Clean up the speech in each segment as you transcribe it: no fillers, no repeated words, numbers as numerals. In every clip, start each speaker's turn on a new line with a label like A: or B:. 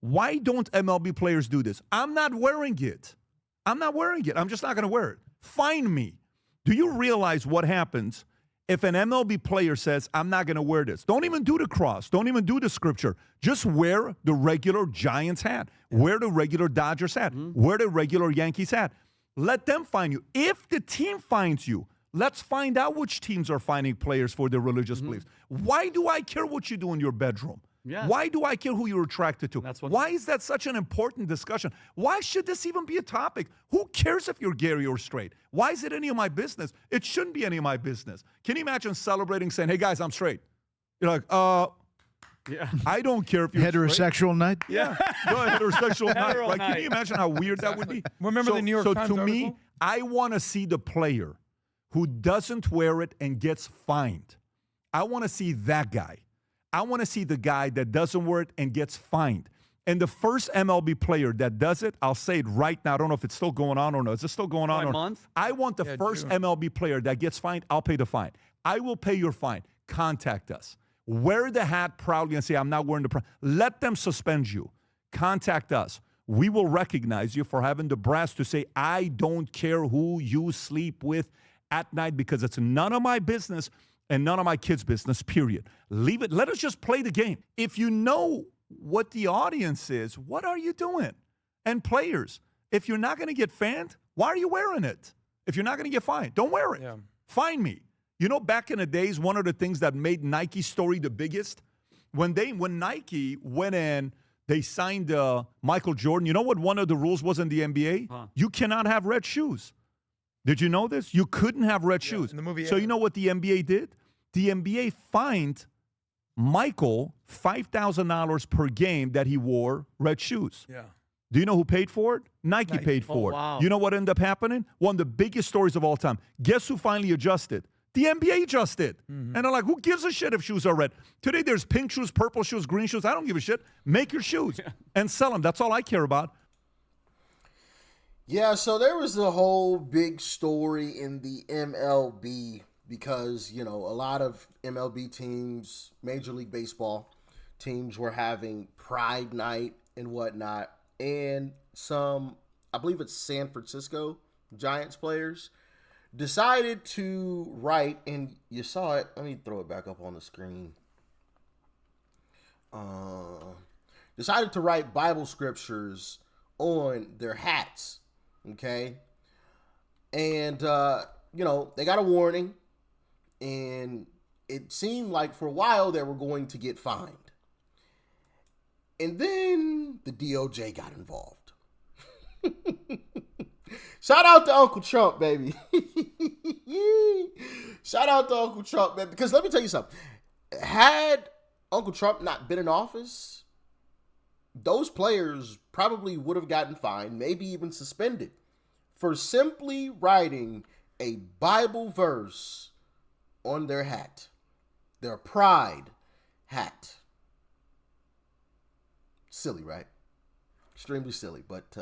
A: Why don't MLB players do this? I'm not wearing it. I'm just not going to wear it. Fine me. Do you realize what happens if an MLB player says, I'm not going to wear this? Don't even do the cross. Don't even do the scripture. Just wear the regular Giants hat. Wear the regular Dodgers hat. Wear the regular Yankees hat. Let them fine you. If the team finds you, let's find out which teams are finding players for their religious beliefs. Why do I care what you do in your bedroom?
B: Yeah.
A: Why do I care who you're attracted to? Why is that such an important discussion? Why should this even be a topic? Who cares if you're gay or straight? Why is it any of my business? It shouldn't be any of my business. Can you imagine celebrating saying, hey, guys, I'm straight? You're like, yeah. I don't care if you're
C: heterosexual
A: straight.
C: night?
A: Yeah. No, heterosexual night. Like, can you imagine how weird that would be?
D: Remember the New York Times
A: to me,
D: article?
A: I want to see the player who doesn't wear it and gets fined. I want to see that guy. I want to see the guy that doesn't wear it and gets fined. And the first MLB player that does it, I'll say it right now. I don't know if it's still going on or not. Is it still going on?
B: By month?
A: I want the first MLB player that gets fined, I'll pay the fine. I will pay your fine. Contact us. Wear the hat proudly and say, I'm not wearing the Let them suspend you. Contact us. We will recognize you for having the brass to say, I don't care who you sleep with at night because it's none of my business and none of my kids' business, period. Leave it. Let us just play the game. If you know what the audience is, what are you doing? And players, if you're not going to get fanned, why are you wearing it? If you're not going to get fined, don't wear it.
D: Yeah.
A: Fine me. You know, back in the days, one of the things that made Nike's story the biggest, when Nike went in, they signed Michael Jordan. You know what one of the rules was in the NBA? You cannot have red shoes. Did you know this? You couldn't have red shoes.
D: In the movie,
A: so you know what the NBA did? The NBA fined Michael $5,000 per game that he wore red shoes.
D: Yeah.
A: Do you know who paid for it? Nike paid for it.
B: Wow.
A: You know what ended up happening? One of the biggest stories of all time. Guess who finally adjusted? The NBA adjusted. And they're like, who gives a shit if shoes are red? Today there's pink shoes, purple shoes, green shoes. I don't give a shit. Make your shoes and sell them. That's all I care about.
E: Yeah, so there was a whole big story in the MLB because, you know, a lot of MLB teams, Major League Baseball teams were having Pride Night and whatnot. And some, I believe it's San Francisco Giants players, decided to write, and you saw it. Let me throw it back up on the screen. Decided to write Bible scriptures on their hats. Okay. And, you know, they got a warning, and it seemed like for a while they were going to get fined. And then the DOJ got involved. Shout out to Uncle Trump, baby. Shout out to Uncle Trump, man. Because let me tell you something. Had Uncle Trump not been in office, those players probably would have gotten fined, maybe even suspended, for simply writing a Bible verse on their hat, their pride hat. Silly, right? Extremely silly, but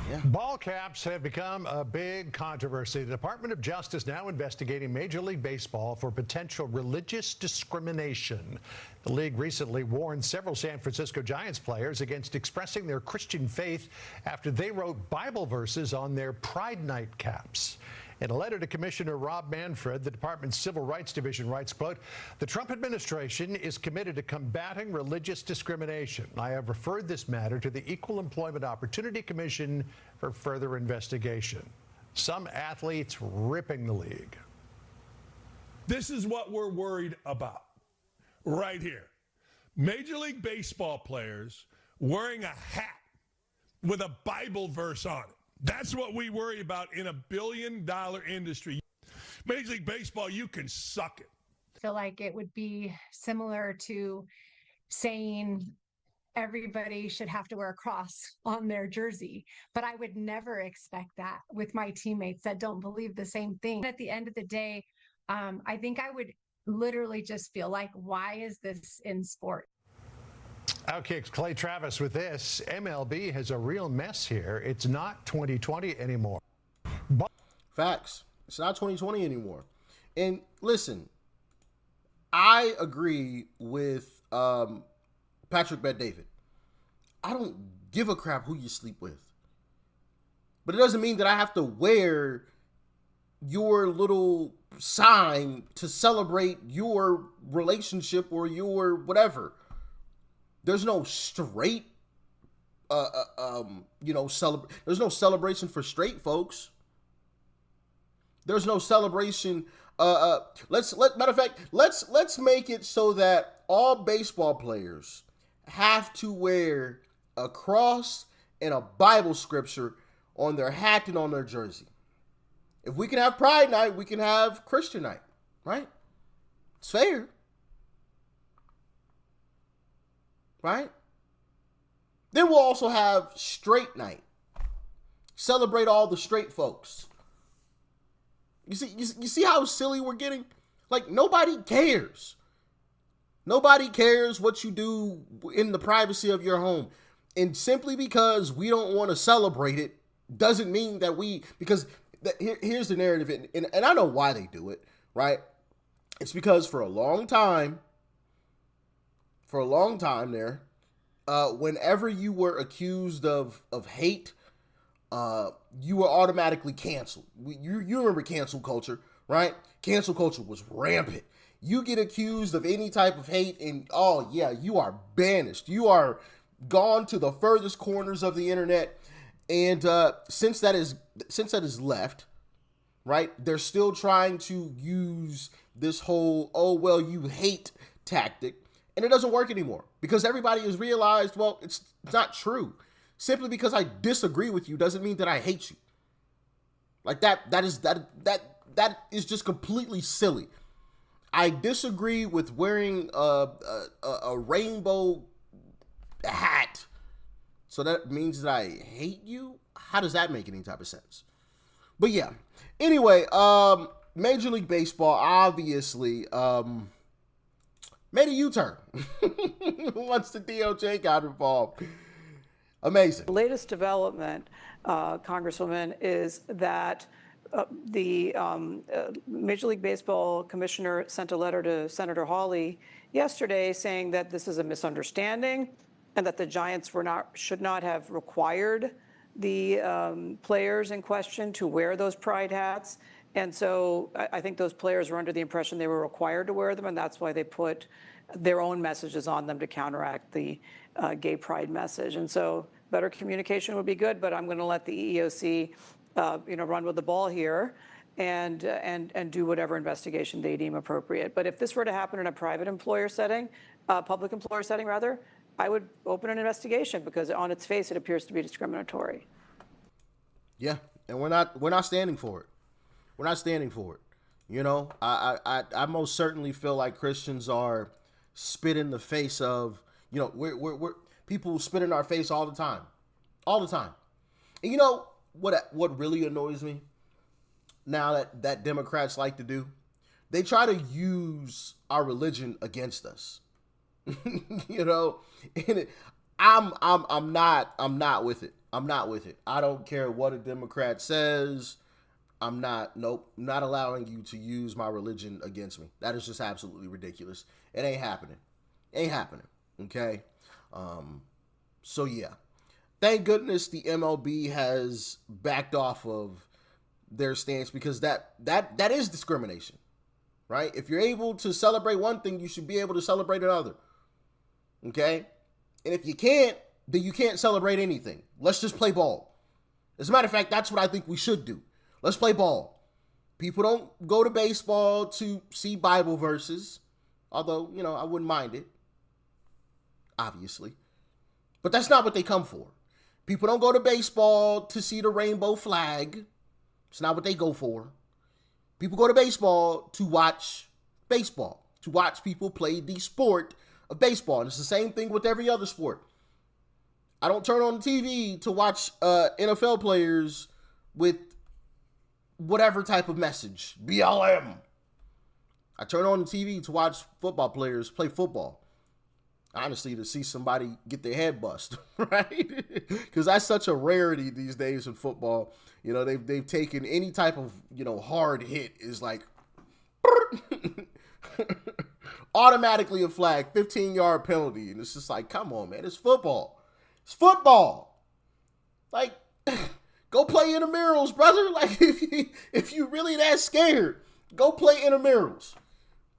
E: yeah.
F: Ball caps have become a big controversy. The Department of Justice now investigating Major League Baseball for potential religious discrimination. The league recently warned several San Francisco Giants players against expressing their Christian faith after they wrote Bible verses on their Pride Night caps. In a letter to Commissioner Rob Manfred, the department's Civil Rights Division writes, quote, the Trump administration is committed to combating religious discrimination. I have referred this matter to the Equal Employment Opportunity Commission for further investigation. Some athletes ripping the league.
G: This is what we're worried about right here. Major League Baseball players wearing a hat with a Bible verse on it. That's what we worry about in a billion-dollar industry. Major League Baseball, you can suck it.
H: I feel like it would be similar to saying everybody should have to wear a cross on their jersey, but I would never expect that with my teammates that don't believe the same thing. At the end of the day, I think I would literally just feel like, why is this in sport?
F: Outkick's Clay Travis with this. MLB has a real mess here. It's not 2020 anymore.
E: Facts. It's not 2020 anymore. And listen, I agree with Patrick Bet-David. I don't give a crap who you sleep with. But it doesn't mean that I have to wear your little sign to celebrate your relationship or your whatever. There's no straight, there's no celebration for straight folks. There's no celebration. Matter of fact, let's make it so that all baseball players have to wear a cross and a Bible scripture on their hat and on their jersey. If we can have Pride Night, we can have Christian Night, right? It's fair. Right? Then we'll also have Straight Night. Celebrate all the straight folks. You see how silly we're getting? Like, nobody cares. Nobody cares what you do in the privacy of your home. And simply because we don't want to celebrate it doesn't mean that here's the narrative. And I know why they do it, right? It's because for a long time there, whenever you were accused of hate, you were automatically canceled. You remember cancel culture, right? Cancel culture was rampant. You get accused of any type of hate and, oh yeah, you are banished. You are gone to the furthest corners of the internet. And since that is left, right, they're still trying to use this whole, oh, well, you hate tactic. And it doesn't work anymore because everybody has realized, well, it's not true. Simply because I disagree with you doesn't mean that I hate you. Like that is just completely silly. I disagree with wearing a rainbow hat. So that means that I hate you? How does that make any type of sense? But yeah. Anyway, Major League Baseball obviously made a U-turn once the DOJ got involved. Amazing.
B: The latest development, Congresswoman, is that the Major League Baseball commissioner sent a letter to Senator Hawley yesterday saying that this is a misunderstanding and that the Giants should not have required the players in question to wear those pride hats. And so I think those players were under the impression they were required to wear them, and that's why they put their own messages on them to counteract the gay pride message. And so better communication would be good, but I'm going to let the EEOC run with the ball here and do whatever investigation they deem appropriate. But if this were to happen in a private employer setting, public employer setting rather, I would open an investigation because on its face it appears to be discriminatory.
E: Yeah, and we're not standing for it. We're not standing for it. You know, I most certainly feel like Christians are spit in the face of, you know, we're people spit in our face all the time. And you know what really annoys me now that Democrats like to do? They try to use our religion against us. You know, and I'm not with it. I'm not with it. I don't care what a Democrat says. I'm not allowing you to use my religion against me. That is just absolutely ridiculous. It ain't happening. Okay. So yeah, thank goodness the MLB has backed off of their stance because that is discrimination, right? If you're able to celebrate one thing, you should be able to celebrate another. Okay. And if you can't, then you can't celebrate anything. Let's just play ball. As a matter of fact, that's what I think we should do. Let's play ball. People don't go to baseball to see Bible verses, although, you know, I wouldn't mind it, obviously. But that's not what they come for. People don't go to baseball to see the rainbow flag. It's not what they go for. People go to baseball to watch people play the sport of baseball. And it's the same thing with every other sport. I don't turn on the TV to watch NFL players with whatever type of message, BLM. I turn on the TV to watch football players play football. Honestly, to see somebody get their head bust, right? Because that's such a rarity these days in football. You know, they've taken any type of, you know, hard hit is like automatically a flag, 15-yard penalty. And it's just like, come on, man, it's football. It's football. Like, go play intramurals, brother. Like, if you really that scared, go play intramurals.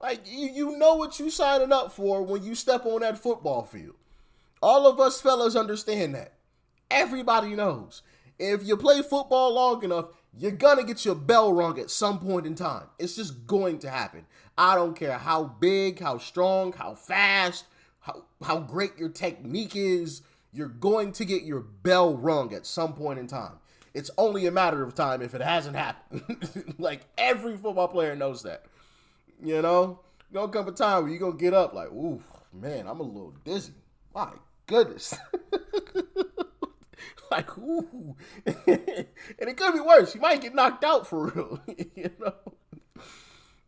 E: Like, you know what you signing up for when you step on that football field. All of us fellas understand that. Everybody knows. If you play football long enough, you're going to get your bell rung at some point in time. It's just going to happen. I don't care how big, how strong, how fast, how great your technique is. You're going to get your bell rung at some point in time. It's only a matter of time if it hasn't happened. Like, every football player knows that. You know? There's going to come a time where you're going to get up like, ooh, man, I'm a little dizzy. My goodness. Like, ooh. And it could be worse. You might get knocked out for real. You know?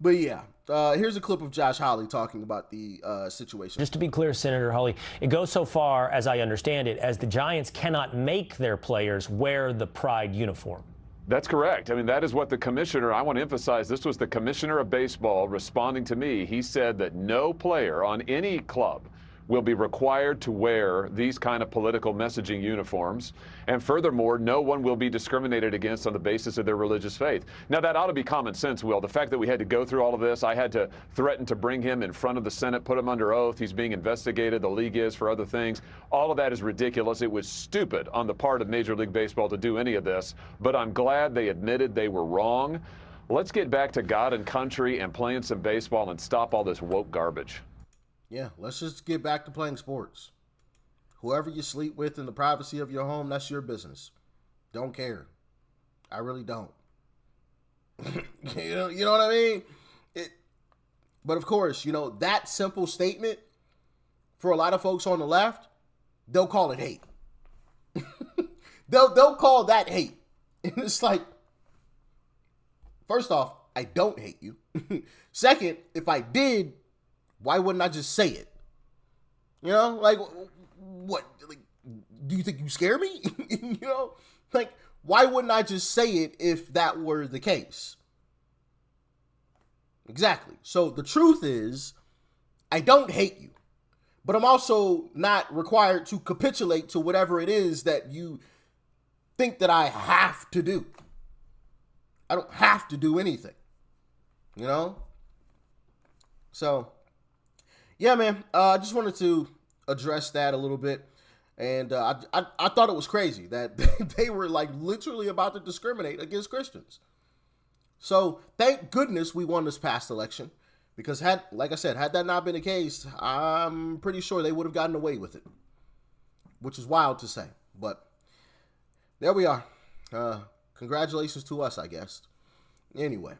E: But yeah, here's a clip of Josh Hawley talking about the situation.
C: Just to be clear, Senator Hawley, it goes so far, as I understand it, as the Giants cannot make their players wear the Pride uniform.
D: That's correct. I mean, that is what the commissioner, I want to emphasize, this was the commissioner of baseball responding to me. He said that no player on any club will be required to wear these kind of political messaging uniforms. And furthermore, no one will be discriminated against on the basis of their religious faith. Now, that ought to be common sense, Will. The fact that we had to go through all of this, I had to threaten to bring him in front of the Senate, put him under oath. He's being investigated. The league is for other things. All of that is ridiculous. It was stupid on the part of Major League Baseball to do any of this. But I'm glad they admitted they were wrong. Let's get back to God and country and playing some baseball and stop all this woke garbage.
E: Yeah, let's just get back to playing sports. Whoever you sleep with in the privacy of your home, that's your business. Don't care. I really don't. You know what I mean? But of course, that simple statement, for a lot of folks on the left, they'll call it hate. They'll call that hate. And it's like, first off, I don't hate you. Second, if I did, why wouldn't I just say it? Like, what? Like, do you think you scare me? Like, why wouldn't I just say it if that were the case? Exactly. So the truth is, I don't hate you, but I'm also not required to capitulate to whatever it is that you think that I have to do. I don't have to do anything, So, yeah, man, I just wanted to address that a little bit. And I thought it was crazy that they were like literally about to discriminate against Christians. So thank goodness we won this past election, because like I said, had that not been the case, I'm pretty sure they would have gotten away with it, which is wild to say. But there we are. Congratulations to us, I guess. Anyway,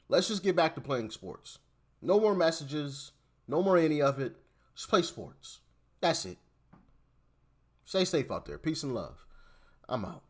E: let's just get back to playing sports. No more messages. No more any of it. Just play sports. That's it. Stay safe out there. Peace and love. I'm out.